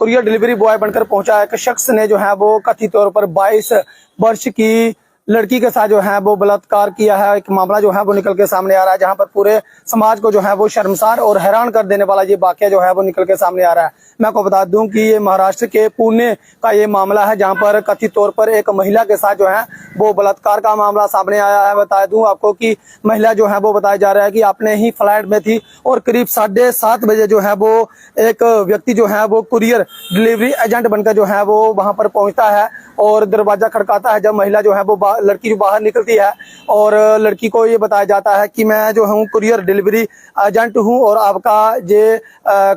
Courier delivery boy बनकर पहुंचा एक शख्स ने जो है वो कथित तौर पर 22 वर्ष की लड़की के साथ जो है वो बलात्कार किया है। एक मामला जो है वो निकल के सामने आ रहा है, जहां पर पूरे समाज को जो है वो शर्मसार और हैरान कर देने वाला ये वाकया जो है वो निकल के सामने आ रहा है। मैं आपको बता दूं कि ये महाराष्ट्र के पुणे का ये मामला है, जहां पर कथित तौर पर एक महिला के साथ जो है वो बलात्कार का मामला सामने आया है। बता दूं आपको कि महिला जो है वो बताया जा रहा है कि अपने ही फ्लाइट में थी और करीब 7:30 बजे जो है वो एक व्यक्ति जो है वो कुरियर डिलीवरी एजेंट बनकर जो है वो वहां पर पहुंचता है और दरवाजा खड़काता है। जब महिला जो है वो लड़की जो बाहर निकलती है और लड़की को ये बताया जाता है कि मैं जो हूँ कुरियर डिलीवरी एजेंट हूँ और आपका ये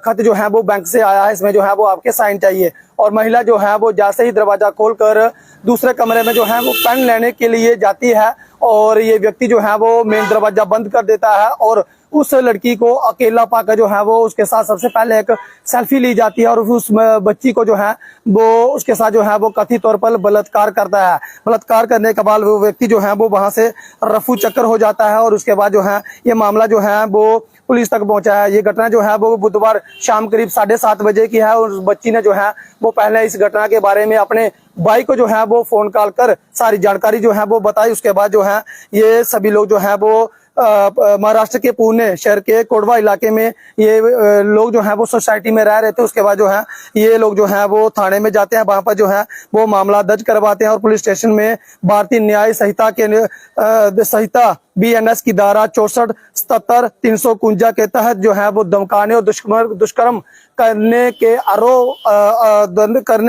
खत जो है वो बैंक से आया है, इसमें जो है वो आपके साइन चाहिए। और महिला जो है वो जैसे ही दरवाजा खोलकर दूसरे कमरे में जो है वो पेन लेने के लिए जाती है और ये व्यक्ति जो है वो मेन दरवाजा बंद कर देता है और उस लड़की को अकेला पाकर जो है वो उसके साथ सबसे पहले एक सेल्फी ली जाती है और उस बच्ची को जो है वो उसके साथ जो है वो कथित तौर पर बलात्कार करता है। बलात्कार करने के बाद वो व्यक्ति जो है वो वहां से रफू चक्कर हो जाता है और उसके बाद जो है ये मामला जो है वो पुलिस तक पहुंचा है। ये घटना जो है वो बुधवार शाम करीब 7:30 बजे की है और उस बच्ची ने जो है वो पहले इस घटना के बारे में अपने भाई को जो है वो फोन कॉल कर सारी जानकारी जो है वो बताई। उसके बाद जो है ये सभी लोग जो है वो महाराष्ट्र के पुणे शहर के कोडवा इलाके में ये लोग जो है वो सोसाइटी में रह रहे थे। उसके बाद जो है ये लोग जो है वो थाने में जाते हैं, वहां पर जो है वो मामला दर्ज करवाते हैं और पुलिस स्टेशन में भारतीय न्याय संहिता BNS की धारा 64, 77, 351 के तहत जो है वो धमकाने और दुष्कर्म करने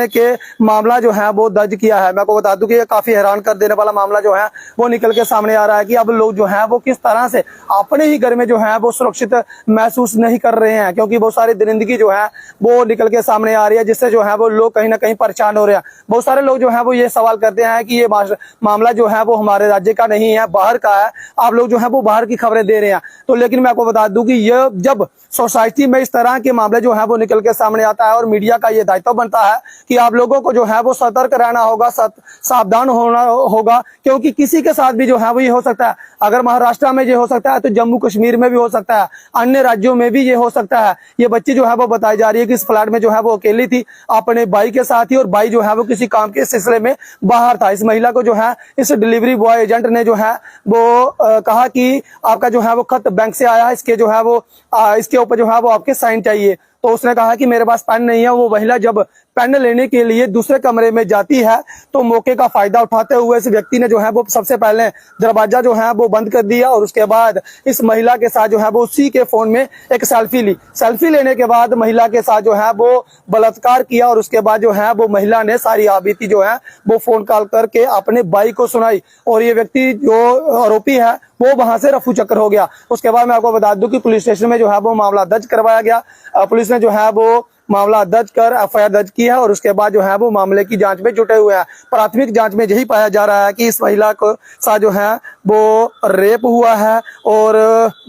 के मामला जो है वो दर्ज किया है। मैं आपको बता दूं कि ये काफी हैरान कर देने वाला मामला जो है वो निकल के सामने आ रहा है कि अब लोग जो है वो किस तरह से अपने ही घर में जो है वो सुरक्षित महसूस नहीं कर रहे हैं, क्योंकि बहुत सारी दरिंदगी जो है वो निकल के सामने आ रही है, जिससे जो है वो लोग कहीं ना कहीं परेशान हो रहे हैं। बहुत सारे लोग जो है वो ये सवाल करते हैं कि ये मामला जो है वो हमारे राज्य का नहीं है, बाहर का है, आप लोग जो है वो बाहर की खबरें दे रहे हैं। तो लेकिन मैं आपको बता दूं कि ये जब सोसाइटी में इस तरह के मामले जो है वो निकल के सामने आता है और मीडिया का ये दायित्व बनता है कि आप लोगों को जो है वो सतर्क रहना होगा, सावधान होना होगा, क्योंकि किसी के साथ भी जो है वो ये हो सकता है। अगर महाराष्ट्र में ये हो सकता है तो जम्मू कश्मीर में भी हो सकता है, अन्य राज्यों में भी ये हो सकता है। ये बच्ची जो है वो बताई जा रही है कि इस फ्लैट में जो है वो अकेली थी अपने भाई के साथ ही और भाई जो है वो किसी काम के सिलसिले में बाहर था। इस महिला को जो है इस डिलीवरी बॉय एजेंट ने जो है वो कहा कि आपका जो है वो खत बैंक से आया है, इसके जो है वो इसके ऊपर जो है वो आपके साइन चाहिए। तो उसने कहा कि मेरे पास पेन नहीं है। वो महिला जब पेन लेने के लिए दूसरे कमरे में जाती है तो मौके का फायदा उठाते हुए इस व्यक्ति ने जो है वो सबसे पहले दरवाजा जो है वो बंद कर दिया और उसके बाद इस महिला के साथ जो है वो उसी के फोन में एक सेल्फी ली। सेल्फी लेने के बाद महिला के साथ जो है वो बलात्कार किया और उसके बाद जो है वो महिला ने सारी आबीती जो है वो फोन कॉल करके अपने भाई को सुनाई और ये व्यक्ति जो आरोपी है वो वहां से रफू चक्कर हो गया। उसके बाद मैं आपको बता दूं कि पुलिस स्टेशन में जो है वो मामला दर्ज करवाया गया। पुलिस ने जो है वो मामला दर्ज कर FIR दर्ज की है और उसके बाद जो है वो मामले की जांच में जुटे हुए हैं। प्राथमिक जांच में यही पाया जा रहा है कि इस महिला को साथ जो है वो रेप हुआ है और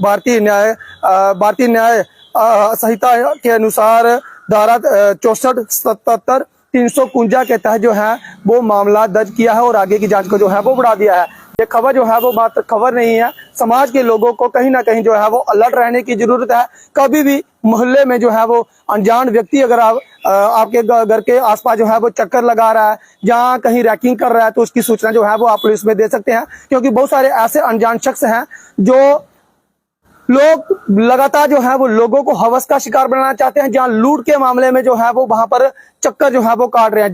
भारतीय न्याय संहिता के अनुसार धारा 64, 77, 351 के तहत जो है वो मामला दर्ज किया है और आगे की जांच को जो है वो बढ़ा दिया है। ये खबर जो है वो मात्र खबर नहीं है, समाज के लोगों को कहीं ना कहीं जो है वो अलर्ट रहने की जरूरत है। कभी भी मोहल्ले में जो है वो अनजान व्यक्ति अगर आपके घर के आसपास जो है वो चक्कर लगा रहा है, जहाँ कहीं रैकिंग कर रहा है, तो उसकी सूचना जो है वो आप पुलिस में दे सकते हैं, क्योंकि बहुत सारे ऐसे अनजान शख्स हैं जो लोग लगातार जो है वो लोगों को हवस का शिकार बनाना चाहते हैं। जहाँ लूट के मामले में जो है वो वहां पर चक्कर जो है वो काट रहे हैं।